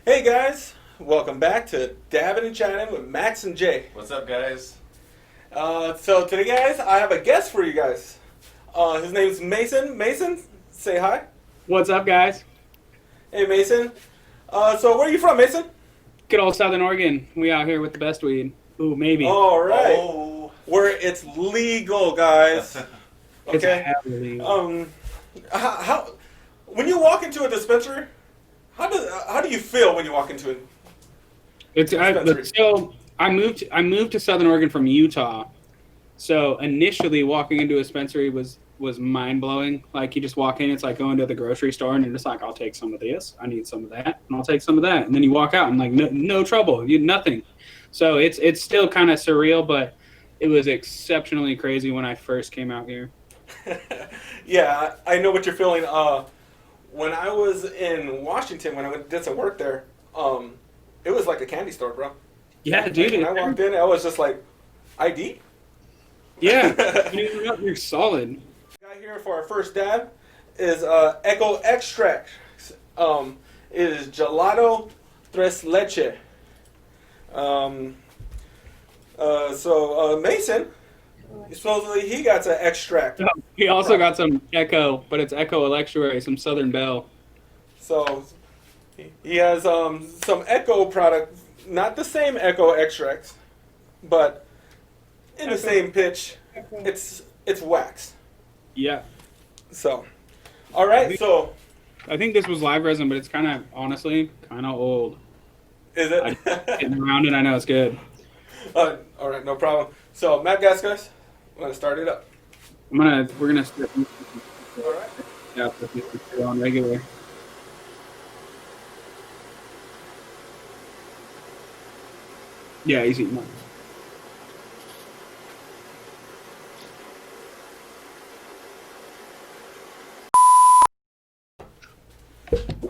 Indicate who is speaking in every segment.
Speaker 1: Hey guys, welcome back to Dabbin and Chatting with Max and Jay.
Speaker 2: What's up, guys?
Speaker 1: So today, guys, I have a guest for you guys. His name's Mason. Mason, say hi.
Speaker 3: What's up, guys?
Speaker 1: Hey, Mason. So where are you from, Mason?
Speaker 3: Good old Southern Oregon. We out here with the best weed. Ooh, maybe.
Speaker 1: All right.
Speaker 2: Oh.
Speaker 1: Where it's legal, guys.
Speaker 3: It's
Speaker 1: Okay.
Speaker 3: heavily.
Speaker 1: How when you walk into a dispensary, how do you feel when you walk into it?
Speaker 3: I moved to Southern Oregon from Utah. So initially, walking into a dispensary was mind blowing. Like you just walk in, it's like going to the grocery store, and you're just like, I'll take some of this, I need some of that, and I'll take some of that, and then you walk out and like no trouble, nothing. So it's still kind of surreal, but it was exceptionally crazy when I first came out here.
Speaker 1: Yeah, I know what you're feeling. When I was in Washington, when I did some work there, it was like a candy store, bro.
Speaker 3: Yeah, dude.
Speaker 1: When I walked in, I was just like, ID?
Speaker 3: Yeah, you're solid.
Speaker 1: Got here for our first dab is Echo Extract. It is Gelato Tres leche. Mason, supposedly he got an extract.
Speaker 3: He also got some Echo, but it's Echo Electuary, some Southern Belle.
Speaker 1: So he has some Echo product, not the same Echo extracts, but in the same pitch. It's wax.
Speaker 3: Yeah.
Speaker 1: So, all right. So
Speaker 3: I think this was live resin, but it's honestly kind of old.
Speaker 1: is it?
Speaker 3: Getting around it, I know it's good.
Speaker 1: All right, no problem. So, Matt guys, I'm gonna start it up.
Speaker 3: We're gonna start
Speaker 1: All right.
Speaker 3: on regular. Yeah, easy.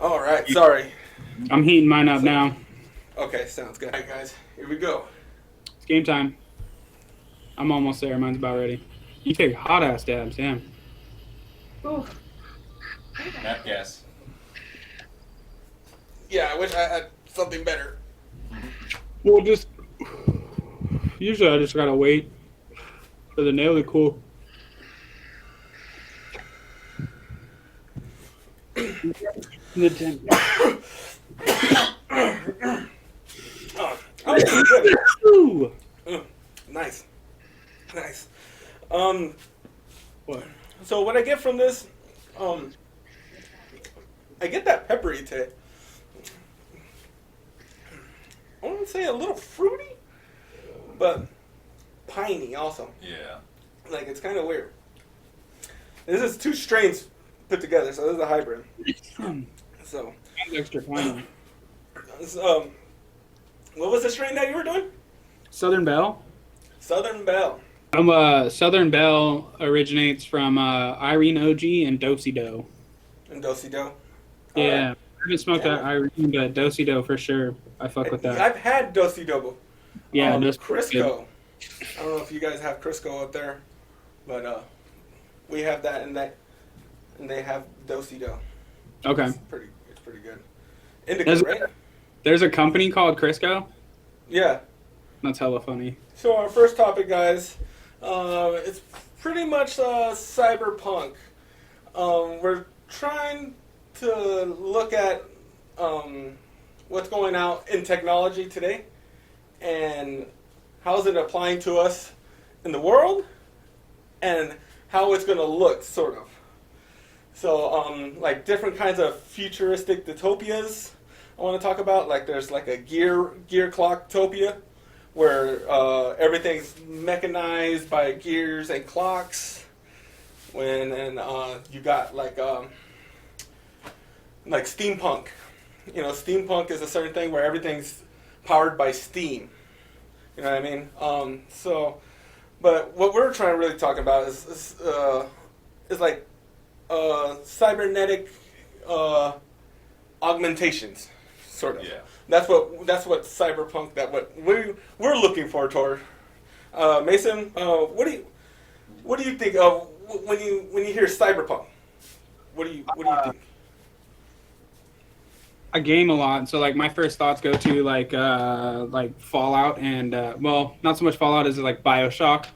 Speaker 1: All right. Sorry.
Speaker 3: I'm heating mine up now.
Speaker 1: Okay, sounds good. All right, guys, here we go.
Speaker 3: It's game time. I'm almost there. Mine's about ready. You take hot ass dabs, damn.
Speaker 2: Matt guess.
Speaker 1: Yeah, I wish I had something better.
Speaker 3: Well, usually I just gotta wait for the nail to cool. The temp.
Speaker 1: Oh, good.
Speaker 3: Ooh.
Speaker 1: Nice.
Speaker 3: What?
Speaker 1: So what I get from this, I get that peppery taste. I want to say a little fruity, but piney also.
Speaker 2: Yeah.
Speaker 1: Like it's kind of weird. This is two strains put together, so this is a hybrid. So,
Speaker 3: Extra fine.
Speaker 1: what was the strain that you were doing?
Speaker 3: Southern Belle.
Speaker 1: Southern Belle.
Speaker 3: Southern Belle originates from Irene OG and Dosey Do.
Speaker 1: And Do-si-do.
Speaker 3: Yeah, I haven't smoked
Speaker 1: Yeah.
Speaker 3: that Irene, but Dosey Do for sure. I fuck with that.
Speaker 1: I've had Do-si-do.
Speaker 3: Yeah, that's
Speaker 1: Crisco. I don't know if you guys have Crisco up there, but we have that, and they have Do-si-do.
Speaker 3: Okay.
Speaker 1: It's pretty good. Indica, right?
Speaker 3: There's a company called Crisco.
Speaker 1: Yeah.
Speaker 3: That's hella funny.
Speaker 1: So our first topic, guys, it's pretty much cyberpunk. We're trying to look at what's going out in technology today and how's it applying to us in the world and how it's going to look, sort of. So, like different kinds of futuristic dystopias I want to talk about. Like there's like a gear clock topia, where everything's mechanized by gears and clocks. And you got like steampunk. You know, steampunk is a certain thing where everything's powered by steam. You know what I mean? But what we're trying to really talk about is like cybernetic augmentations, sort of.
Speaker 2: Yeah.
Speaker 1: That's what cyberpunk. What we're looking for toward. Mason, what do you think of when you hear cyberpunk? What do you think?
Speaker 3: I game a lot, so like my first thoughts go to like Fallout and well, not so much Fallout as like BioShock.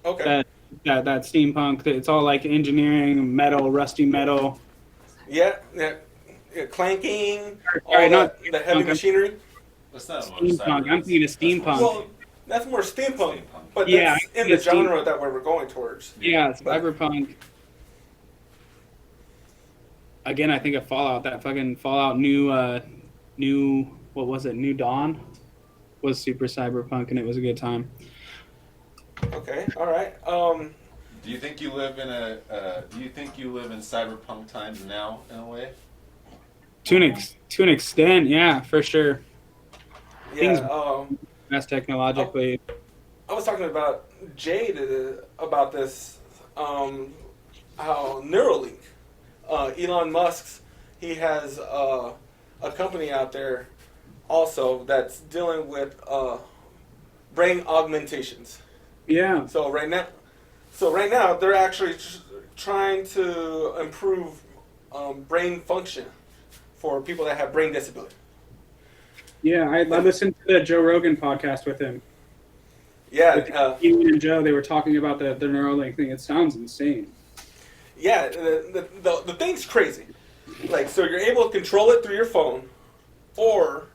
Speaker 1: Okay.
Speaker 3: That steampunk. It's all like engineering, metal, rusty metal.
Speaker 1: Yeah, yeah, yeah, clanking,
Speaker 3: Sorry,
Speaker 1: all
Speaker 3: not
Speaker 1: the heavy
Speaker 3: steampunk.
Speaker 1: machinery.
Speaker 2: That's not what
Speaker 3: Steampunk.
Speaker 2: cyber
Speaker 3: I'm
Speaker 2: is.
Speaker 3: thinking of
Speaker 2: That's more
Speaker 3: steampunk.
Speaker 1: Well, that's more steampunk, but
Speaker 3: Yeah,
Speaker 1: that's
Speaker 3: I
Speaker 1: in
Speaker 3: see
Speaker 1: the
Speaker 3: a steam-
Speaker 1: genre that we're going towards.
Speaker 3: Yeah,
Speaker 1: But-
Speaker 3: Cyberpunk. Again, I think of Fallout. That fucking Fallout new what was it? New Dawn was super cyberpunk, and it was a good time.
Speaker 1: Okay, all right.
Speaker 2: Do you think you live in cyberpunk times now in a way?
Speaker 3: To an extent, yeah, for sure. Things-
Speaker 1: Yeah.
Speaker 3: That's technologically.
Speaker 1: I was talking about Jade about this. How Neuralink, Elon Musk's, he has a company out there also that's dealing with brain augmentations.
Speaker 3: Yeah.
Speaker 1: So right now they're actually trying to improve brain function for people that have brain disability.
Speaker 3: Yeah, I listened to the Joe Rogan podcast with him.
Speaker 1: Yeah,
Speaker 3: Ian and Joe, they were talking about the Neuralink thing. It sounds insane.
Speaker 1: yeah. The thing's crazy. Like, so you're able to control it through your phone, or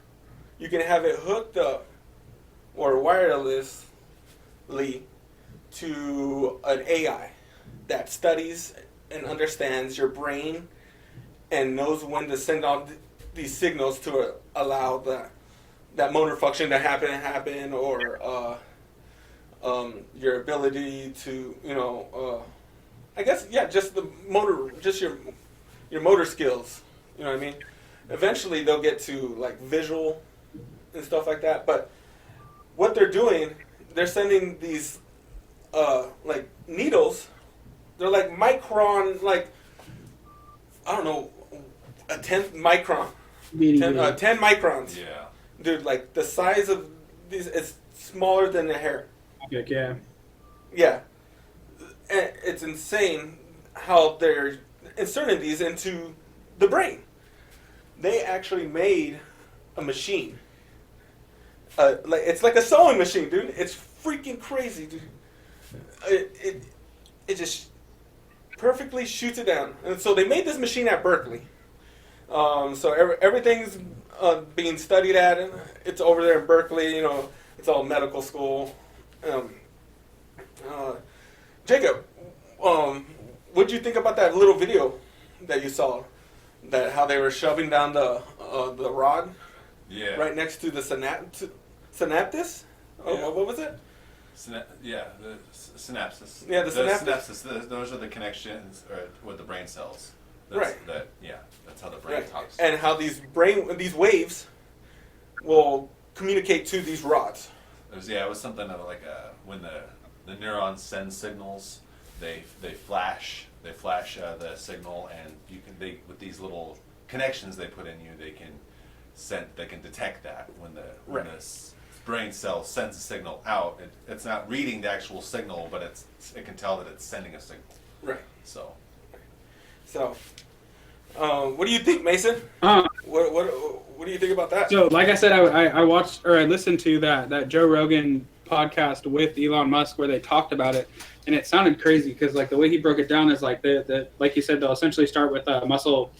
Speaker 1: you can have it hooked up or wirelessly to an AI that studies and understands your brain and knows when to send out these signals to allow that motor function to happen, or your ability to, I guess, yeah, just the motor, just your motor skills. You know what I mean? Eventually, they'll get to like visual and stuff like that. But what they're doing, they're sending these like needles. They're like micron, like I don't know, a 10th micron, 10 microns.
Speaker 2: Yeah.
Speaker 1: Dude, like the size of these, it's smaller than a hair.
Speaker 3: Yeah.
Speaker 1: Yeah. And it's insane how they're inserting these into the brain. They actually made a machine. It's like a sewing machine, dude. It's freaking crazy, dude. It just perfectly shoots it down. And so they made this machine at Berkeley. So everything's being studied at, and it's over there in Berkeley. It's all medical school. Jacob, what'd you think about that little video that you saw? That how they were shoving down the rod
Speaker 2: Yeah.
Speaker 1: right next to the synaptis?
Speaker 2: Yeah.
Speaker 1: What was it?
Speaker 2: The synapses.
Speaker 1: Yeah, the synapses.
Speaker 2: Those are the connections with the brain cells.
Speaker 1: Right.
Speaker 2: That's how the brain
Speaker 1: Right.
Speaker 2: talks.
Speaker 1: And how these waves will communicate to these rods.
Speaker 2: It was something of like when the neurons send signals, they flash the signal, and with these little connections they put in you, they can detect that when the brain cell sends a signal out. It's not reading the actual signal, but it can tell that it's sending a signal.
Speaker 1: Right.
Speaker 2: So,
Speaker 1: what do you think, Mason? What do you think about that?
Speaker 3: So, like I said, I watched or I listened to that Joe Rogan podcast with Elon Musk where they talked about it, and it sounded crazy because like the way he broke it down is like like you said, they'll essentially start with muscle,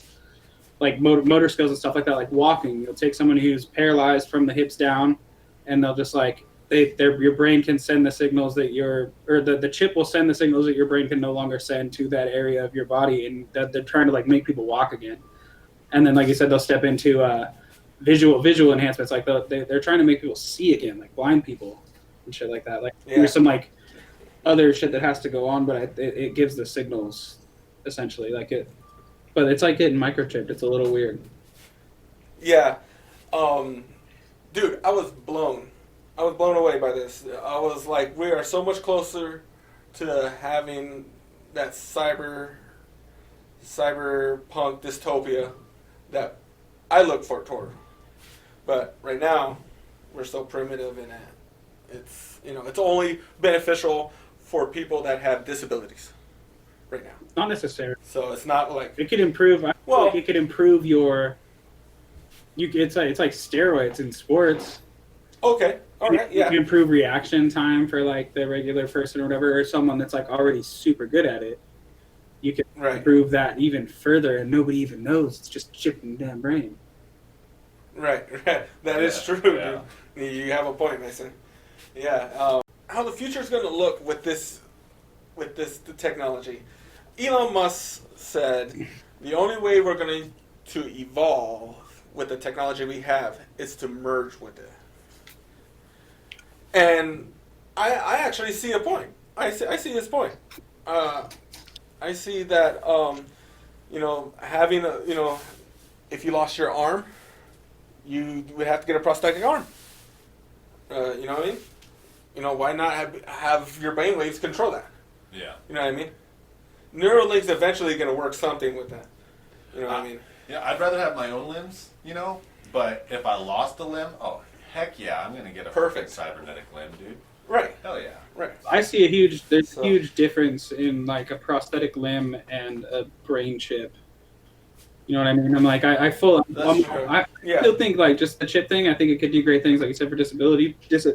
Speaker 3: like motor skills and stuff like that, like walking. You'll take someone who's paralyzed from the hips down, and they'll just like your brain can send the signals that the chip will send the signals that your brain can no longer send to that area of your body, and that they're trying to like make people walk again. And then, like you said, they'll step into visual enhancements, like they're trying to make people see again, like blind people and shit like that. Like there's some like other shit that has to go on, but it gives the signals essentially but it's like getting microchipped. It's a little weird.
Speaker 1: Yeah, dude, I was blown away by this. I was like, we are so much closer to having that cyberpunk dystopia that I look for toward. But right now, we're so primitive in that it's only beneficial for people that have disabilities right now.
Speaker 3: Not necessarily.
Speaker 1: So it's not like
Speaker 3: It could improve. It could improve your it's like steroids in sports.
Speaker 1: Okay, all right,
Speaker 3: You
Speaker 1: yeah,
Speaker 3: can improve reaction time for like the regular person or whatever, or someone that's like already super good at it. You can
Speaker 1: right,
Speaker 3: improve that even further, and nobody even knows. It's just chipping the damn brain.
Speaker 1: right. That is
Speaker 2: Yeah,
Speaker 1: true,
Speaker 2: yeah.
Speaker 1: dude. You have a point, Mason. Yeah, how the future is going to look with this the technology. Elon Musk said the only way we're going to evolve with the technology we have is to merge with it. And I actually see a point. I see his point. I see that having if you lost your arm, you would have to get a prosthetic arm. You know what I mean? Why not have your brainwaves control that?
Speaker 2: Yeah.
Speaker 1: You know what I mean? Neuralink's eventually going to work something with that. You know what I mean?
Speaker 2: Yeah, I'd rather have my own limbs, but if I lost a limb, oh, heck yeah, I'm going to get a perfect cybernetic limb, dude.
Speaker 1: Right.
Speaker 2: Hell yeah.
Speaker 1: Right.
Speaker 3: I see there's a huge difference in like a prosthetic limb and a brain chip. You know what I mean? I'm like, I
Speaker 1: That's true. Yeah.
Speaker 3: still think like just the chip thing. I think it could do great things, like you said, for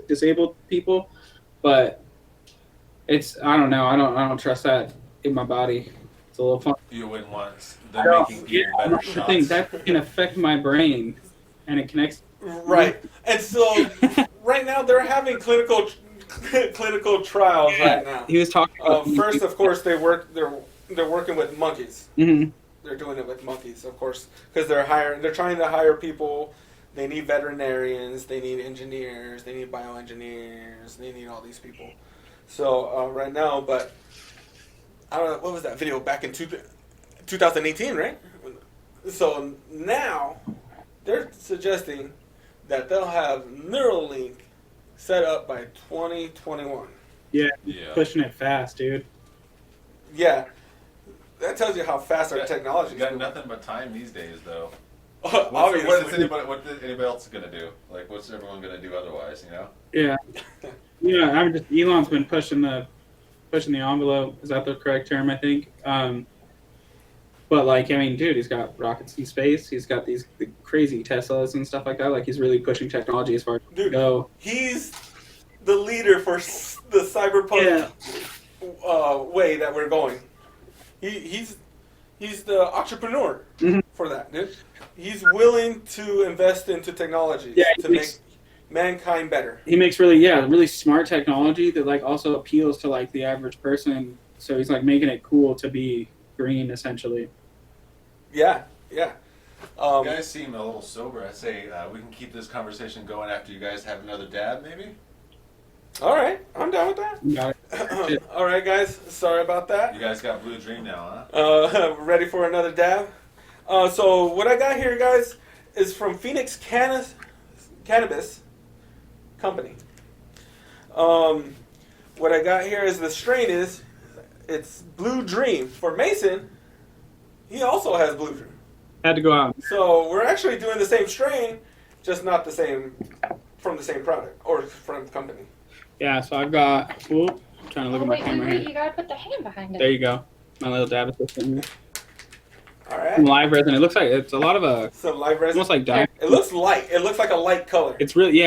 Speaker 3: disabled people. But I don't know. I don't trust that in my body. It's a little fun.
Speaker 2: You wouldn't want
Speaker 3: I
Speaker 2: them
Speaker 3: don't-
Speaker 2: making even better
Speaker 3: that's the thing
Speaker 2: shots.
Speaker 3: that can affect my brain, and it connects.
Speaker 1: Right. And so right now they're having clinical trials right now.
Speaker 3: He was talking.
Speaker 1: First, of course, they're working with monkeys.
Speaker 3: Mhm.
Speaker 1: They're doing it with monkeys, of course, because they're trying to hire people. They need veterinarians, they need engineers, they need bioengineers, they need all these people. So right now, but I don't know, what was that video back in 2018, right? So now they're suggesting that they'll have Neuralink set up by 2021.
Speaker 3: Yeah,
Speaker 2: Yeah.
Speaker 3: pushing it fast, dude.
Speaker 1: Yeah, that tells you how fast our technology
Speaker 2: You
Speaker 1: is
Speaker 2: got
Speaker 1: moving.
Speaker 2: nothing but time these days, though.
Speaker 1: Obviously.
Speaker 2: What is anybody else going to do? Like, what's everyone going to do otherwise,
Speaker 3: Yeah, yeah. Elon's been pushing the envelope. Is that the correct term? I think. But like, I mean, dude, he's got rockets in space. He's got the crazy Teslas and stuff like that. Like, he's really pushing technology as far as
Speaker 1: Dude,
Speaker 3: go.
Speaker 1: he's the leader for the cyberpunk way that we're going. He's the entrepreneur
Speaker 3: Mhm.
Speaker 1: for that, dude. He's willing to invest into technologies to make mankind better.
Speaker 3: He makes really smart technology that like also appeals to like the average person. So he's like making it cool to be green, essentially.
Speaker 1: Yeah.
Speaker 2: You guys seem a little sober. I say we can keep this conversation going after you guys have another dab, maybe?
Speaker 1: All right, I'm down with that.
Speaker 3: Got it.
Speaker 1: All right, guys. Sorry about that.
Speaker 2: You guys got Blue Dream now, huh?
Speaker 1: Ready for another dab? So what I got here, guys, is from Phoenix Cannabis Company. What I got here is the strain it's Blue Dream. For Mason, he also has Blue Dream.
Speaker 3: Had to go out.
Speaker 1: So we're actually doing the same strain, just not the same from the same product or from the company.
Speaker 3: Yeah, so I've got. I'm trying to look at my camera
Speaker 4: wait,
Speaker 3: here.
Speaker 4: you gotta put the hand behind it.
Speaker 3: There you go. My little dab assistant.
Speaker 1: All
Speaker 3: Some
Speaker 1: right.
Speaker 3: live resin. It looks like it's a lot of
Speaker 1: Some live resin.
Speaker 3: almost like diamond.
Speaker 1: It looks light. It looks like a light color.
Speaker 3: It's really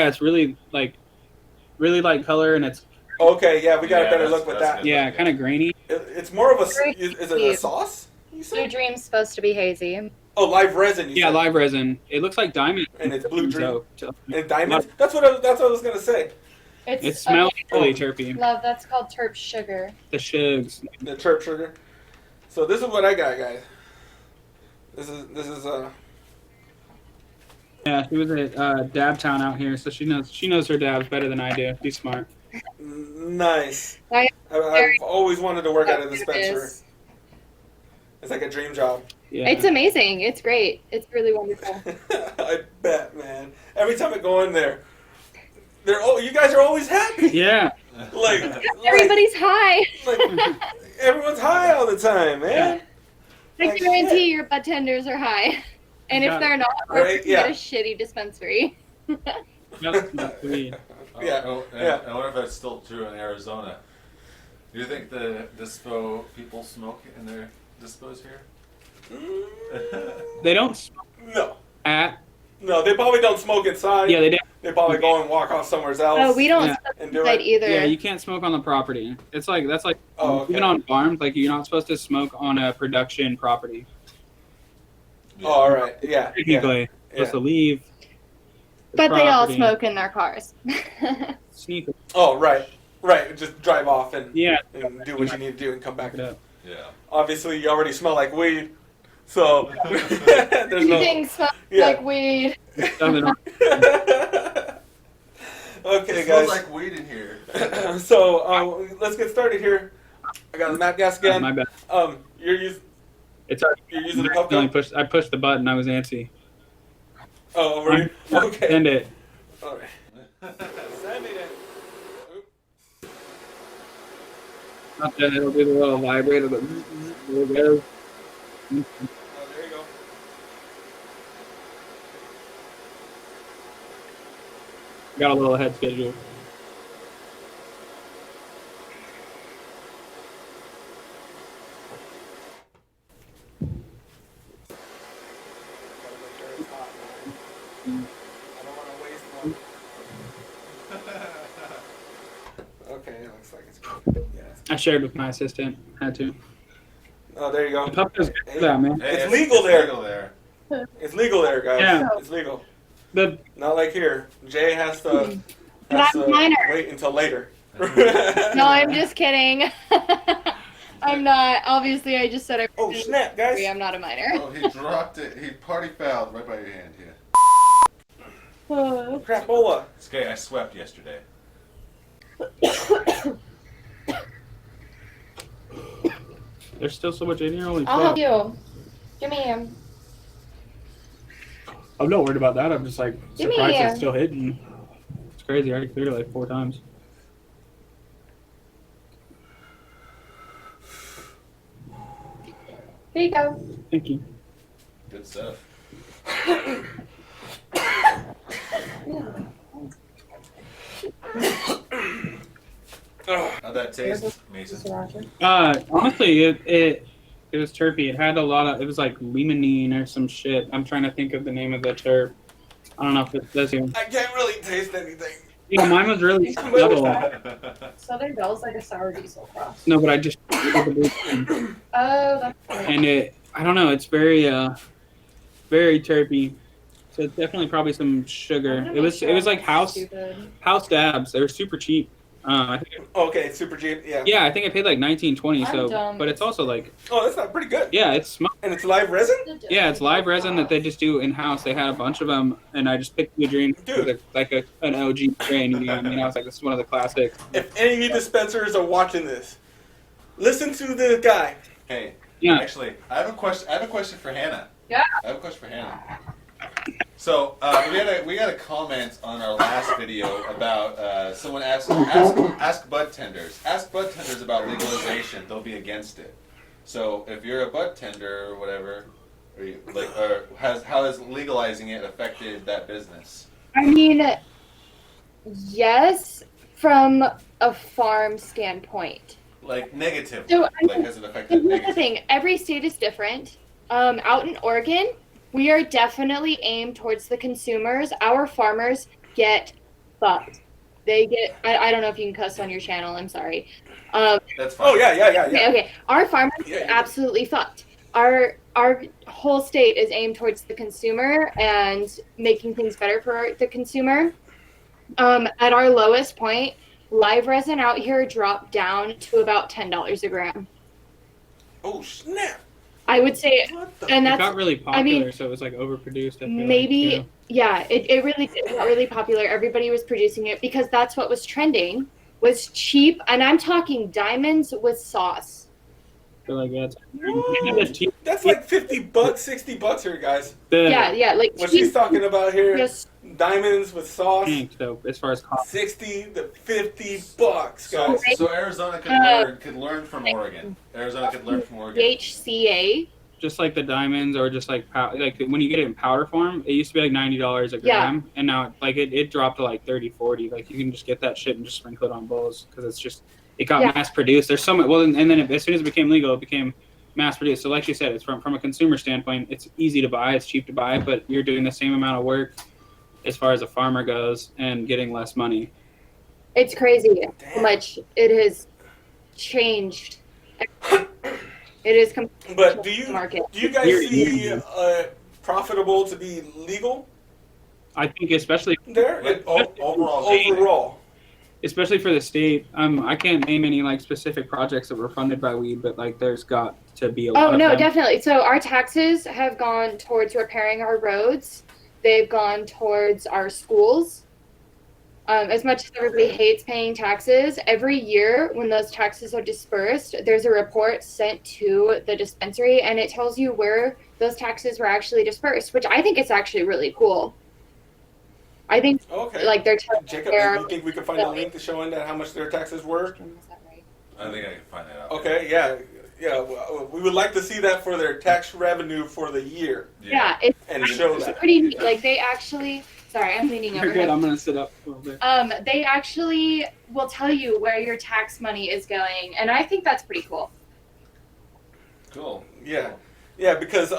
Speaker 3: really light color, and it's
Speaker 1: Okay, yeah, we got a better
Speaker 2: that's-
Speaker 1: look with
Speaker 2: that's
Speaker 1: that.
Speaker 2: good.
Speaker 3: yeah, kind of grainy.
Speaker 1: It's more of a.
Speaker 4: Very
Speaker 1: Is it a sauce? You
Speaker 4: Blue
Speaker 1: said?
Speaker 4: Dream's supposed to be hazy.
Speaker 1: Oh, live resin. You
Speaker 3: Yeah,
Speaker 1: said.
Speaker 3: live resin. It looks like diamond.
Speaker 1: And it's Blue Dream.
Speaker 3: So,
Speaker 1: And diamonds. That's what I was gonna say.
Speaker 3: it smells really terpy.
Speaker 4: Love, that's called terp sugar.
Speaker 3: The shugs.
Speaker 1: The chirp sugar. So this is what I got, guys. This is
Speaker 3: Yeah, she was at Dab Town out here, so she knows her dabs better than I do. She's smart.
Speaker 1: nice.
Speaker 4: I-
Speaker 1: I've always wanted to work at a
Speaker 4: It
Speaker 1: dispensary.
Speaker 4: is.
Speaker 1: It's like a dream job.
Speaker 3: Yeah.
Speaker 4: It's amazing. It's great. It's really wonderful.
Speaker 1: I bet, man. Every time I go in there, you guys are always happy.
Speaker 3: Yeah.
Speaker 1: Like
Speaker 4: Everybody's high.
Speaker 1: like everyone's high all the time, man.
Speaker 4: I
Speaker 1: Like
Speaker 4: guarantee
Speaker 1: shit.
Speaker 4: your bartenders are high. And
Speaker 3: Yeah.
Speaker 4: if they're not,
Speaker 1: Right,
Speaker 4: you
Speaker 1: yeah.
Speaker 4: get a shitty dispensary.
Speaker 3: That's not weed.
Speaker 1: Yeah, yeah.
Speaker 2: I wonder if that's still true in Arizona. Do you think the dispo people smoke in their dispos here?
Speaker 1: Mm,
Speaker 3: They don't smoke
Speaker 1: no,
Speaker 3: at
Speaker 1: No, they probably don't smoke inside.
Speaker 3: Yeah, they did.
Speaker 1: They probably go and walk off somewhere else.
Speaker 4: Oh, we don't
Speaker 3: Yeah.
Speaker 4: smoke
Speaker 1: And do
Speaker 4: inside
Speaker 1: it.
Speaker 4: either.
Speaker 3: Yeah, you can't smoke on the property. It's like that's like
Speaker 1: Oh, okay.
Speaker 3: even on farms, like you're not supposed to smoke on a production property.
Speaker 1: Oh, all right. Yeah.
Speaker 3: Technically,
Speaker 1: Yeah.
Speaker 3: supposed to leave. the
Speaker 4: But they all
Speaker 3: property,
Speaker 4: smoke in their cars.
Speaker 3: Sneak.
Speaker 1: Oh, right. Right. Just drive off and
Speaker 3: Yeah.
Speaker 1: do what you need to do and come back.
Speaker 3: Back it up.
Speaker 2: Yeah.
Speaker 1: Obviously, you already smell like weed, so there's no.
Speaker 4: Things smell
Speaker 1: Yeah.
Speaker 4: like weed.
Speaker 3: Nothing wrong.
Speaker 1: Okay,
Speaker 2: It smells
Speaker 1: guys.
Speaker 2: like weed in here.
Speaker 1: So let's get started here. I got the map gas again.
Speaker 3: My bad.
Speaker 1: You're using
Speaker 3: It's already.
Speaker 1: the
Speaker 3: I
Speaker 1: puff
Speaker 3: only
Speaker 1: gun.
Speaker 3: pushed. I pushed the button. I was antsy.
Speaker 1: Oh, over here. Okay.
Speaker 3: Send it.
Speaker 1: All right. Send it. Oop.
Speaker 3: Not that it'll do the little vibrator, but there it goes.
Speaker 1: Oh, there you go.
Speaker 3: Got a little ahead schedule.
Speaker 1: Gotta make sure it's hot, man. I don't want to waste one. Okay, it looks like it's good. Yeah.
Speaker 3: I shared with my assistant. Had to.
Speaker 1: Oh, there you go.
Speaker 3: The pup goes good for that, man.
Speaker 2: Hey,
Speaker 1: It's legal there.
Speaker 2: Legal there.
Speaker 1: It's legal there, guys.
Speaker 3: Yeah.
Speaker 1: It's legal.
Speaker 3: The
Speaker 1: Not like here. Jay has to,
Speaker 4: But
Speaker 1: has
Speaker 4: I'm
Speaker 1: to
Speaker 4: a minor.
Speaker 1: wait until later.
Speaker 4: No, I'm just kidding. I'm not. Obviously, I just said I'm.
Speaker 1: Oh, snap, guys.
Speaker 4: I'm not a minor.
Speaker 2: Oh, he dropped it. He party fouled right by your hand here.
Speaker 1: Crapola.
Speaker 2: It's okay. I swept yesterday.
Speaker 3: there's still so much in here. Holy
Speaker 4: I'll help
Speaker 3: crap!
Speaker 4: you. Give me him.
Speaker 3: I'm not worried about that. I'm just like
Speaker 4: Give me
Speaker 3: surprised
Speaker 4: a-
Speaker 3: it's still hidden. It's crazy. I already cleared it like 4 times.
Speaker 4: Here you go.
Speaker 3: Thank you.
Speaker 2: Good stuff. How'd that taste, Mason?
Speaker 3: Honestly, it was terpy. It had a lot of. It was like limonene or some shit. I'm trying to think of the name of the terp. I don't know if it does here.
Speaker 1: I can't really taste anything.
Speaker 3: Yeah, mine was really subtle.
Speaker 4: Southern Belle's like a sour diesel cross.
Speaker 3: No, but I just
Speaker 4: Oh, that's
Speaker 3: and it. I don't know. It's very very terpy. So it's definitely probably some sugar. It was like house dabs. They were super cheap. I think,
Speaker 1: Okay, super cheap. Yeah.
Speaker 3: yeah, I think I paid like $19.20.
Speaker 4: I'm
Speaker 3: So,
Speaker 4: dumb.
Speaker 3: but it's also like
Speaker 1: Oh, that's not pretty good.
Speaker 3: yeah, it's smoked.
Speaker 1: And it's live resin?
Speaker 3: Yeah, it's live resin that they just do in house. They had a bunch of them, and I just picked the dream
Speaker 1: Dude.
Speaker 3: like an OG strain. You know what I mean? I was like, this is one of the classics.
Speaker 1: If any of you dispensers are watching this, listen to the guy.
Speaker 2: Hey,
Speaker 3: Yeah.
Speaker 2: actually, I have a question for Hannah.
Speaker 4: Yeah.
Speaker 2: I have a question for Hannah. So we got a comment on our last video about someone ask bud tenders. Ask bud tenders about legalization. They'll be against it. So if you're a bud tender or whatever, how has legalizing it affected that business?
Speaker 4: I mean, yes, from a farm standpoint.
Speaker 2: Like negative.
Speaker 4: So,
Speaker 2: Like has it affected
Speaker 4: Here's the
Speaker 2: negative?
Speaker 4: thing: every state is different. Out in Oregon, we are definitely aimed towards the consumers. Our farmers get fucked. They get. I don't know if you can cuss on your channel. I'm sorry.
Speaker 2: That's fine.
Speaker 1: Oh, yeah.
Speaker 4: Okay. Our farmers
Speaker 1: Yeah,
Speaker 4: get
Speaker 1: you-
Speaker 4: absolutely fucked. Our whole state is aimed towards the consumer and making things better for the consumer. At our lowest point, live resin out here dropped down to about $10 a gram.
Speaker 1: Oh, snap.
Speaker 4: I would say,
Speaker 1: What the?
Speaker 4: and
Speaker 3: It
Speaker 4: that's
Speaker 3: got really popular,
Speaker 4: mean,
Speaker 3: so it was like overproduced. I feel
Speaker 4: maybe,
Speaker 3: Like,
Speaker 4: yeah, it really got really popular. Everybody was producing it because that's what was trending, was cheap, and I'm talking diamonds with sauce.
Speaker 3: I feel like that's
Speaker 1: Whoa. That's like $50, $60 here, guys.
Speaker 3: the
Speaker 4: Yeah, like
Speaker 1: What
Speaker 4: cheap.
Speaker 1: she's talking about here,
Speaker 4: Just
Speaker 1: diamonds with sauce,
Speaker 3: tank, though, as far as cost.
Speaker 1: 60 to $50,
Speaker 2: So,
Speaker 1: guys.
Speaker 2: so Arizona could learn from Oregon. Arizona could learn from Oregon.
Speaker 4: HCA.
Speaker 3: Just like the diamonds, or just like like when you get it in powder form, it used to be like $90 a
Speaker 4: Yeah.
Speaker 3: gram, and now like it dropped to like 30, 40. Like you can just get that shit and just sprinkle it on bowls because it got
Speaker 4: Yeah.
Speaker 3: mass produced. There's so much. Well, and then as soon as it became legal, it became mass produced. So like you said, it's from a consumer standpoint, it's easy to buy, it's cheap to buy, but you're doing the same amount of work as far as a farmer goes and getting less money.
Speaker 4: It's crazy how
Speaker 1: Damn.
Speaker 4: much it has changed. It is completely
Speaker 1: But do
Speaker 4: changed
Speaker 1: you
Speaker 4: the market.
Speaker 1: guys
Speaker 3: You're-
Speaker 1: see profitable to be legal
Speaker 3: I think especially
Speaker 1: there?
Speaker 2: Like, overall,
Speaker 1: Overall.
Speaker 3: especially for the state, I can't name any like specific projects that were funded by weed, but like there's got to be a lot
Speaker 4: Oh
Speaker 3: of
Speaker 4: no,
Speaker 3: them.
Speaker 4: definitely. So our taxes have gone towards repairing our roads. They've gone towards our schools. As much as everybody hates paying taxes, every year when those taxes are dispersed, there's a report sent to the dispensary, and it tells you where those taxes were actually dispersed, which I think is actually really cool. I think
Speaker 1: Okay.
Speaker 4: like they're telling
Speaker 1: Jacob,
Speaker 4: their-
Speaker 1: do you think we can find a link to showing that how much their taxes were?
Speaker 4: Is that right?
Speaker 2: I think I can find that out.
Speaker 1: Okay, yeah. We would like to see that for their tax revenue for the year
Speaker 4: Yeah, it's
Speaker 1: and show
Speaker 4: It's
Speaker 1: that.
Speaker 4: pretty neat. Like they actually, sorry, I'm leaning over.
Speaker 3: You're good.
Speaker 4: him.
Speaker 3: I'm gonna sit up a little bit.
Speaker 4: They actually will tell you where your tax money is going, and I think that's pretty cool.
Speaker 2: Cool.
Speaker 1: Yeah, yeah, because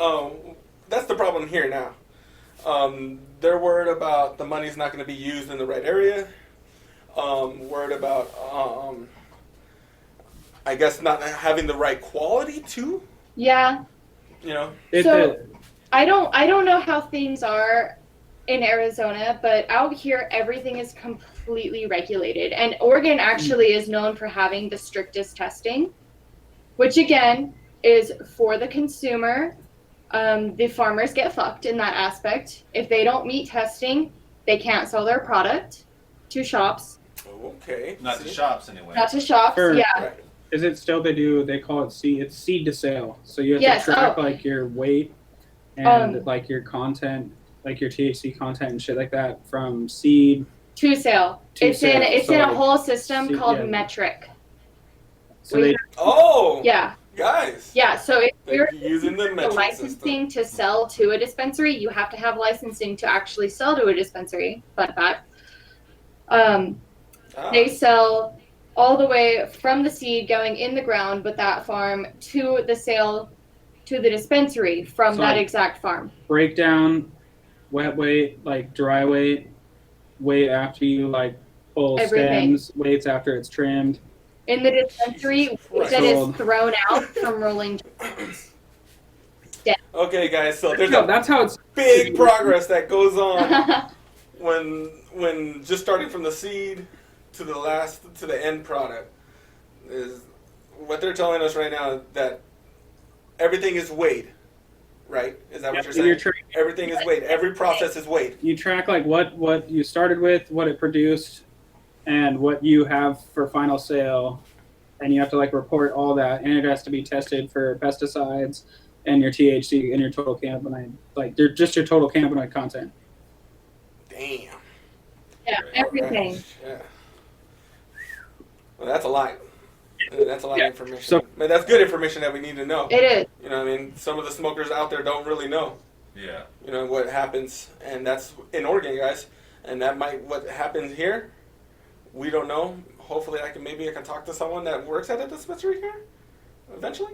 Speaker 1: that's the problem here now. They're worried about the money's not going to be used in the right area. Worried about, I guess, not having the right quality too.
Speaker 4: Yeah.
Speaker 1: You know.
Speaker 4: So I don't know how things are in Arizona, but out here everything is completely regulated, and Oregon actually is known for having the strictest testing, which again is for the consumer. The farmers get fucked in that aspect. If they don't meet testing, they can't sell their product to shops.
Speaker 1: Okay.
Speaker 2: Not to shops anyway.
Speaker 4: Not to shops,
Speaker 3: Sure.
Speaker 4: yeah.
Speaker 1: Right.
Speaker 3: Is it still they call it seed? It's seed to sale. So you have
Speaker 4: Yes,
Speaker 3: to track
Speaker 4: oh.
Speaker 3: like your weight and
Speaker 4: Um,
Speaker 3: like your content, like your THC content and shit like that from seed.
Speaker 4: To sale.
Speaker 3: To
Speaker 4: It's in
Speaker 3: sale,
Speaker 4: it's
Speaker 3: so
Speaker 4: in a
Speaker 3: like
Speaker 4: whole system
Speaker 3: see-
Speaker 4: called
Speaker 3: yeah.
Speaker 4: metric.
Speaker 3: So they
Speaker 1: Oh.
Speaker 4: Yeah.
Speaker 1: Guys.
Speaker 4: Yeah. So if you're
Speaker 1: They're using the
Speaker 4: the
Speaker 1: metric
Speaker 4: licensing
Speaker 1: system.
Speaker 4: to sell to a dispensary, you have to have licensing to actually sell to a dispensary. Fun fact. They sell all the way from the seed going in the ground with that farm to the sale to the dispensary from
Speaker 3: So,
Speaker 4: that
Speaker 3: like,
Speaker 4: exact farm.
Speaker 3: break down wet weight, like dry weight, weight after you like pull
Speaker 4: Everything.
Speaker 3: stems, weights after it's trimmed.
Speaker 4: In the dispensary
Speaker 1: Jesus Christ.
Speaker 4: that is
Speaker 3: Sold.
Speaker 4: thrown out from rolling.
Speaker 1: Okay, guys. So there's
Speaker 3: No,
Speaker 1: a
Speaker 3: that's how it's
Speaker 1: big progress that goes on when just starting from the seed to the end product is what they're telling us right now, that everything is weighed, right? Is that what you're saying? Everything is weighed. Every process is weighed.
Speaker 3: You track like what you started with, what it produced, and what you have for final sale, and you have to like report all that, and it has to be tested for pesticides and your THC and your total cannabinoid, like they're just your total cannabinoid content.
Speaker 1: Damn.
Speaker 4: Yeah, everything.
Speaker 1: Right. Yeah. Well, that's a lot. That's a lot of information.
Speaker 3: So-
Speaker 1: but that's good information that we need to know.
Speaker 4: It is.
Speaker 1: You know what I mean? Some of the smokers out there don't really know,
Speaker 2: Yeah.
Speaker 1: you know, what happens. And that's in Oregon, guys. And that might, what happens here, we don't know. Hopefully maybe I can talk to someone that works at a dispensary here eventually.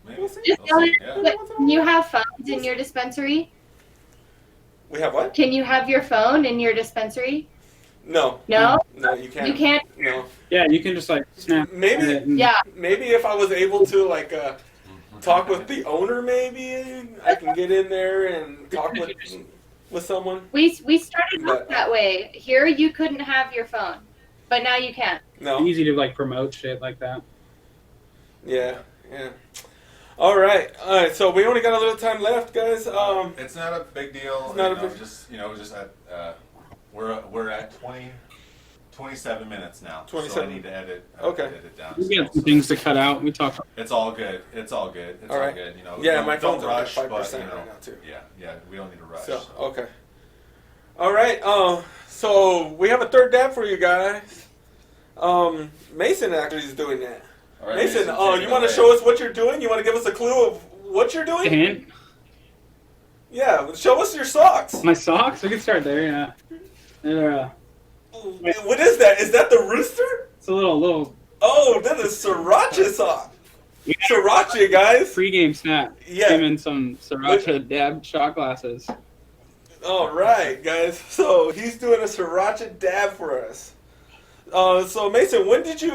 Speaker 2: Maybe.
Speaker 1: We'll see.
Speaker 4: Just
Speaker 2: We'll
Speaker 4: tell
Speaker 2: see,
Speaker 4: it.
Speaker 2: yeah.
Speaker 4: But can you have phones in your dispensary?
Speaker 1: We have what?
Speaker 4: Can you have your phone in your dispensary?
Speaker 1: No.
Speaker 4: No?
Speaker 1: No, you can't.
Speaker 4: You can't?
Speaker 1: No.
Speaker 3: Yeah, you can just like snap
Speaker 1: Maybe-
Speaker 3: it and-
Speaker 4: Yeah.
Speaker 1: Maybe if I was able to, like, talk with the owner, maybe I can get in there and talk with someone.
Speaker 4: We started
Speaker 1: But-
Speaker 4: off that way. Here you couldn't have your phone, but now you can.
Speaker 1: No.
Speaker 3: easy to like promote shit like that.
Speaker 1: Yeah. Yeah. All right. So we only got a little time left, guys.
Speaker 2: It's not a big deal.
Speaker 1: It's not a
Speaker 2: you know,
Speaker 1: big-
Speaker 2: just at we're at 27 minutes now.
Speaker 1: 27.
Speaker 2: So I need to edit.
Speaker 1: Okay.
Speaker 2: Edit it down.
Speaker 3: We got
Speaker 2: still,
Speaker 3: some things to cut out. We talked.
Speaker 2: It's all good. It's all good. It's
Speaker 1: All
Speaker 2: all
Speaker 1: right.
Speaker 2: good. You know.
Speaker 1: Yeah,
Speaker 2: don't,
Speaker 1: my
Speaker 2: don't
Speaker 1: phone's only
Speaker 2: rush,
Speaker 1: 5%
Speaker 2: but, you know,
Speaker 1: right now, too.
Speaker 2: Yeah. We don't need to rush.
Speaker 1: So
Speaker 2: so.
Speaker 1: okay. All right. So we have a third dab for you guys. Mason actually is doing that.
Speaker 2: All right,
Speaker 1: Mason,
Speaker 2: take
Speaker 1: you
Speaker 2: it
Speaker 1: want to
Speaker 2: away.
Speaker 1: show us what you're doing? You want to give us a clue of what you're doing?
Speaker 3: Hint.
Speaker 1: Yeah, show us your socks.
Speaker 3: My socks. We can start there. Yeah. They're,
Speaker 1: What is that? Is that the rooster?
Speaker 3: it's a little.
Speaker 1: Oh, that is sriracha sock. Sriracha, guys.
Speaker 3: Pre-game snack.
Speaker 1: Yeah.
Speaker 3: Him and some sriracha dab shot glasses.
Speaker 1: All right, guys. So he's doing a sriracha dab for us. So Mason, when did you?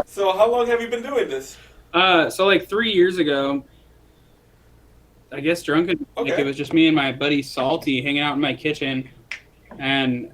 Speaker 1: So how long have you been doing this?
Speaker 3: So like 3 years ago, I guess drunken. Like
Speaker 1: Okay.
Speaker 3: it was just me and my buddy Salty hanging out in my kitchen, and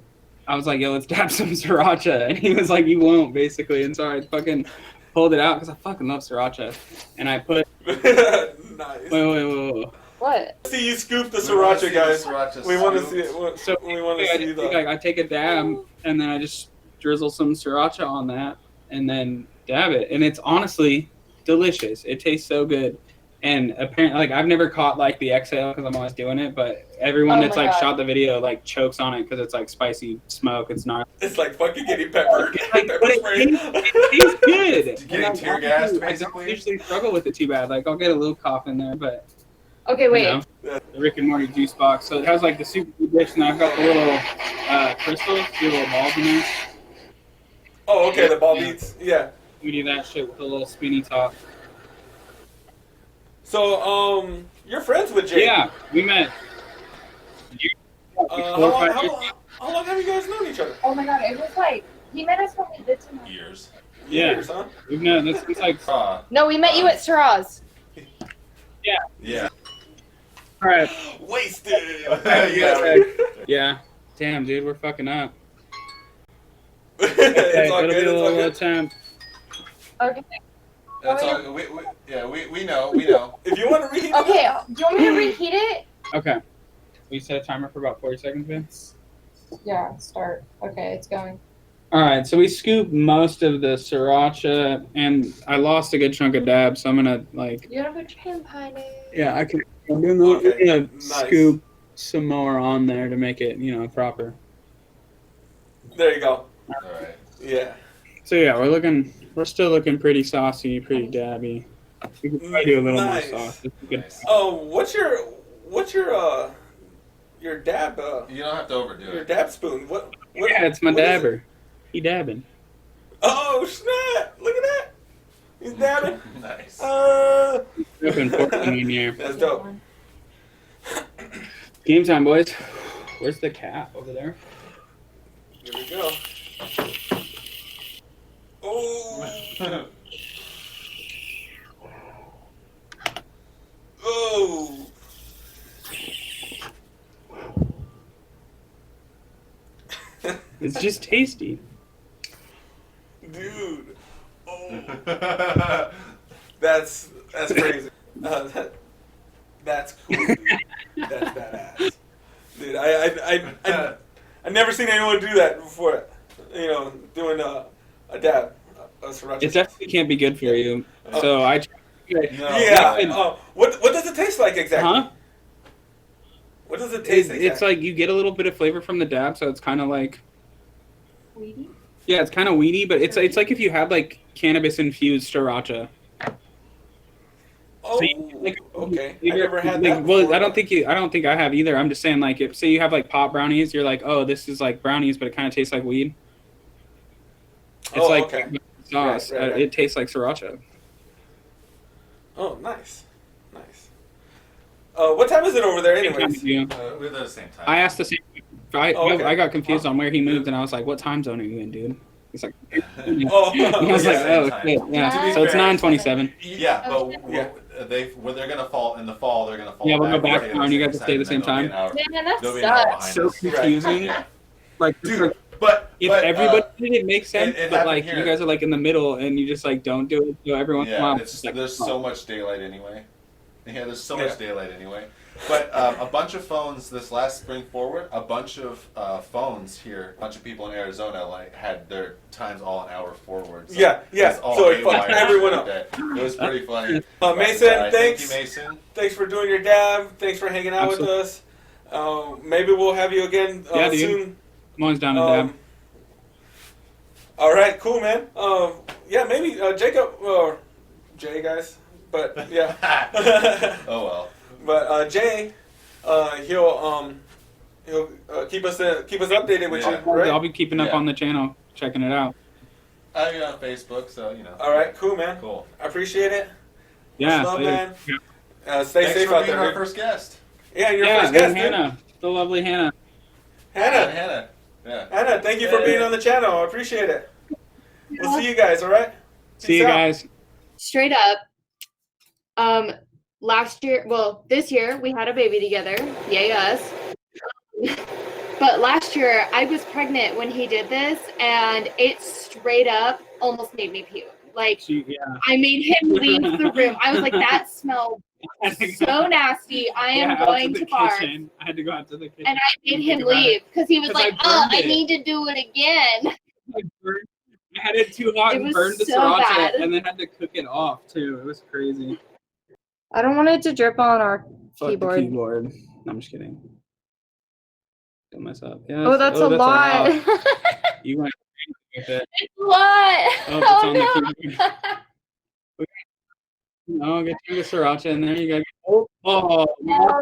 Speaker 3: I was like, "Yo, let's dab some sriracha," and he was like, "You won't," basically. And so I fucking pulled it out because I fucking love sriracha, and I put.
Speaker 1: Nice.
Speaker 3: Wait.
Speaker 4: What?
Speaker 1: See you scoop the
Speaker 2: We wanna see
Speaker 1: sriracha,
Speaker 2: the
Speaker 1: guys.
Speaker 2: sriracha
Speaker 1: We want to
Speaker 2: scoop.
Speaker 1: see it.
Speaker 3: So
Speaker 1: We want to
Speaker 3: I,
Speaker 1: see
Speaker 3: just
Speaker 1: the.
Speaker 3: think I take a dab, and then I just drizzle some sriracha on that, and then dab it, and it's honestly delicious. It tastes so good. And apparently, like I've never caught like the exhale because I'm always doing it, but everyone
Speaker 4: Oh
Speaker 3: that's
Speaker 4: my
Speaker 3: like
Speaker 4: God.
Speaker 3: shot the video like chokes on it because it's like spicy smoke. It's not.
Speaker 1: It's like fucking getting pepper.
Speaker 3: Like,
Speaker 1: Pepper
Speaker 3: but it
Speaker 1: spray.
Speaker 3: tastes good.
Speaker 2: Getting
Speaker 3: And
Speaker 2: tear
Speaker 3: I
Speaker 2: gassed,
Speaker 3: I don't
Speaker 2: basically?
Speaker 3: usually struggle with it too bad. Like I'll get a little cough in there, but
Speaker 4: Okay, wait.
Speaker 3: you know, the Rick and Morty juice box. So it has like the super food dish, and I've got the little crystals, the little balls in there.
Speaker 1: Oh, okay. The ball beats. Yeah.
Speaker 3: We do that shit with a little spinny top.
Speaker 1: So, you're friends with Jake.
Speaker 3: Yeah, we met.
Speaker 1: How
Speaker 3: 4 or
Speaker 1: long,
Speaker 3: 5 years.
Speaker 1: how long have you guys known each other?
Speaker 4: Oh my god, it was like he met us when we did some.
Speaker 2: Years.
Speaker 3: Yeah.
Speaker 1: Years, huh?
Speaker 3: We've known this since like.
Speaker 4: No, we met you at Syrah's.
Speaker 2: Yeah.
Speaker 3: All right.
Speaker 1: Wasted.
Speaker 2: Yeah.
Speaker 3: Yeah. Damn, dude, we're fucking up.
Speaker 1: It's
Speaker 3: Hey,
Speaker 1: all
Speaker 3: it'll
Speaker 1: good.
Speaker 3: be a
Speaker 1: It's all
Speaker 3: little
Speaker 1: good.
Speaker 3: attempt.
Speaker 4: Okay.
Speaker 2: That's all. We know. We know.
Speaker 1: If you want to read.
Speaker 4: Okay, do you want me to reheat it?
Speaker 3: Okay. We set a timer for about 40 seconds, man.
Speaker 4: Yeah, start. Okay, it's going.
Speaker 3: All right, so we scooped most of the sriracha, and I lost a good chunk of dab, so I'm gonna like.
Speaker 4: You gotta put champ on it.
Speaker 3: Yeah, I can. I'm gonna,
Speaker 1: Okay,
Speaker 3: gonna
Speaker 1: nice.
Speaker 3: scoop some more on there to make it, proper.
Speaker 1: There you go.
Speaker 2: All right.
Speaker 1: Yeah.
Speaker 3: So yeah, we're still looking pretty saucy, pretty dabby. We could probably do a little
Speaker 1: Nice.
Speaker 3: more sauce. If we could-
Speaker 2: Nice.
Speaker 1: What's your dab?
Speaker 2: You don't have to overdo
Speaker 1: Your
Speaker 2: it.
Speaker 1: dab spoon. What?
Speaker 3: Yeah, it's my
Speaker 1: what is it?
Speaker 3: dabber. He dabbing.
Speaker 1: Oh snap! Look at that. He's dabbing.
Speaker 2: Nice.
Speaker 3: Up in Portland in here.
Speaker 1: That's dope.
Speaker 3: Game time, boys. Where's the cat over there?
Speaker 1: Here we go. Oh. Oh.
Speaker 3: It's just tasty.
Speaker 1: Dude. Oh. That's crazy. That's cool. Dude. That's badass. Dude, I never seen anyone do that before. Doing a dab. A sriracha.
Speaker 3: It definitely can't be good for you. So I.
Speaker 2: No.
Speaker 1: Yeah. What does it taste like exactly?
Speaker 3: Huh?
Speaker 1: What does it taste exactly?
Speaker 3: It's like you get a little bit of flavor from the dab, so it's kind of like.
Speaker 4: Weedy?
Speaker 3: Yeah, it's kind of weedy, but it's like if you had like cannabis infused sriracha.
Speaker 1: Oh,
Speaker 3: So you- like,
Speaker 1: okay. I
Speaker 3: you-
Speaker 1: never had
Speaker 3: like,
Speaker 1: that.
Speaker 3: Well,
Speaker 1: before.
Speaker 3: I don't think I have either. I'm just saying, like, if say you have like pop brownies, you're like, oh, this is like brownies, but it kind of tastes like weed. It's
Speaker 1: Oh,
Speaker 3: like
Speaker 1: okay.
Speaker 3: sauce.
Speaker 1: Right.
Speaker 3: It tastes like sriracha.
Speaker 1: Oh, nice. What time is it over there,
Speaker 3: Same time
Speaker 1: anyways?
Speaker 3: as you.
Speaker 2: We're at the same time.
Speaker 3: I asked the same.
Speaker 1: Okay.
Speaker 3: I got confused on where he moved, and I was like, "What time zone are you in, dude?" He's like,
Speaker 1: Oh,
Speaker 3: I was like,
Speaker 2: yeah,
Speaker 3: "Oh,
Speaker 2: same
Speaker 3: shit,
Speaker 2: time.
Speaker 3: yeah."
Speaker 4: To be
Speaker 3: So it's
Speaker 2: fair,
Speaker 3: 9:27.
Speaker 2: Yeah,
Speaker 4: Oh,
Speaker 2: but
Speaker 1: shit.
Speaker 2: when they're gonna fall in the fall, they're gonna fall.
Speaker 3: Yeah, we'll go
Speaker 2: back
Speaker 3: back
Speaker 2: to
Speaker 3: now, and you guys will stay the same time.
Speaker 4: Man, that
Speaker 2: They'll be an hour
Speaker 4: sucks.
Speaker 2: behind
Speaker 3: So
Speaker 2: us.
Speaker 3: confusing.
Speaker 2: Yeah.
Speaker 3: Like,
Speaker 2: Dude, but
Speaker 3: if
Speaker 2: but,
Speaker 3: everybody did it makes sense,
Speaker 2: it
Speaker 3: but
Speaker 2: happened
Speaker 3: like
Speaker 2: here.
Speaker 3: you guys are like in the middle, and you just like don't do it. So every once in a while,
Speaker 2: yeah,
Speaker 3: it's just like,
Speaker 2: there's
Speaker 3: oh.
Speaker 2: so much daylight anyway. Yeah, there's so
Speaker 1: Yeah.
Speaker 2: much daylight anyway. But a bunch of phones this last spring forward, a bunch of phones here, a bunch of people in Arizona like had their times all an hour forward. So
Speaker 1: Yeah.
Speaker 2: it's all
Speaker 1: So it
Speaker 2: haywire
Speaker 1: fucked everyone
Speaker 2: every
Speaker 1: up.
Speaker 2: day. It was pretty funny.
Speaker 1: Mason,
Speaker 2: Thank
Speaker 1: thanks.
Speaker 2: you, Mason.
Speaker 1: Thanks for doing your dab. Thanks for hanging out with us. Maybe we'll have you again
Speaker 3: Yeah, dude.
Speaker 1: soon.
Speaker 3: I'm always down to dab.
Speaker 1: All right, cool, man. Yeah, maybe Jacob or Jay, guys. But yeah.
Speaker 2: Oh well.
Speaker 1: But Jay, he'll keep us updated with
Speaker 2: Yeah.
Speaker 1: you, right?
Speaker 3: I'll be keeping up
Speaker 2: Yeah.
Speaker 3: on the channel, checking it out.
Speaker 2: I'm on Facebook, so you know.
Speaker 1: All right, cool, man.
Speaker 2: Cool.
Speaker 1: I appreciate it.
Speaker 3: Yeah.
Speaker 1: Much love,
Speaker 3: later.
Speaker 1: man. Stay
Speaker 2: Thanks
Speaker 1: safe
Speaker 2: for
Speaker 1: out
Speaker 2: being
Speaker 1: there.
Speaker 2: our
Speaker 1: Dude.
Speaker 2: first guest.
Speaker 1: Yeah, you're
Speaker 3: Yeah,
Speaker 1: first
Speaker 3: there's
Speaker 1: guest, dude.
Speaker 3: Hannah, the lovely Hannah.
Speaker 1: Hannah.
Speaker 2: Hannah. Yeah.
Speaker 1: Hannah, thank you for being on the channel. I appreciate it. We'll see you guys, all right?
Speaker 3: See you
Speaker 1: Peace out.
Speaker 3: guys.
Speaker 4: Straight up. This year we had a baby together. Yay us. But last year I was pregnant when he did this, and it straight up almost made me puke. Like,
Speaker 3: Yeah.
Speaker 4: I made him leave the room. I was like, that smelled so nasty. I am
Speaker 3: out
Speaker 4: going
Speaker 3: the
Speaker 4: to barf.
Speaker 3: kitchen. I had to go out to the kitchen.
Speaker 4: And I made him
Speaker 3: Think about
Speaker 4: leave because he was
Speaker 3: 'Cause I
Speaker 4: like, oh,
Speaker 3: burned
Speaker 4: I
Speaker 3: it.
Speaker 4: need to do it again.
Speaker 3: I had it too hot
Speaker 4: It
Speaker 3: and
Speaker 4: was
Speaker 3: burned the
Speaker 4: so
Speaker 3: sriracha
Speaker 4: bad.
Speaker 3: and then had to cook it off too. It was crazy.
Speaker 4: I don't want it to drip on our
Speaker 3: Fuck
Speaker 4: keyboard.
Speaker 3: the keyboard. No, I'm just kidding. Kill myself. Yeah,
Speaker 4: Oh, that's a lot.
Speaker 3: You went with it.
Speaker 4: What?
Speaker 3: Oh, it's on
Speaker 4: Oh,
Speaker 3: the keyboard. No, get you the sriracha in there. You got. Oh,
Speaker 4: no.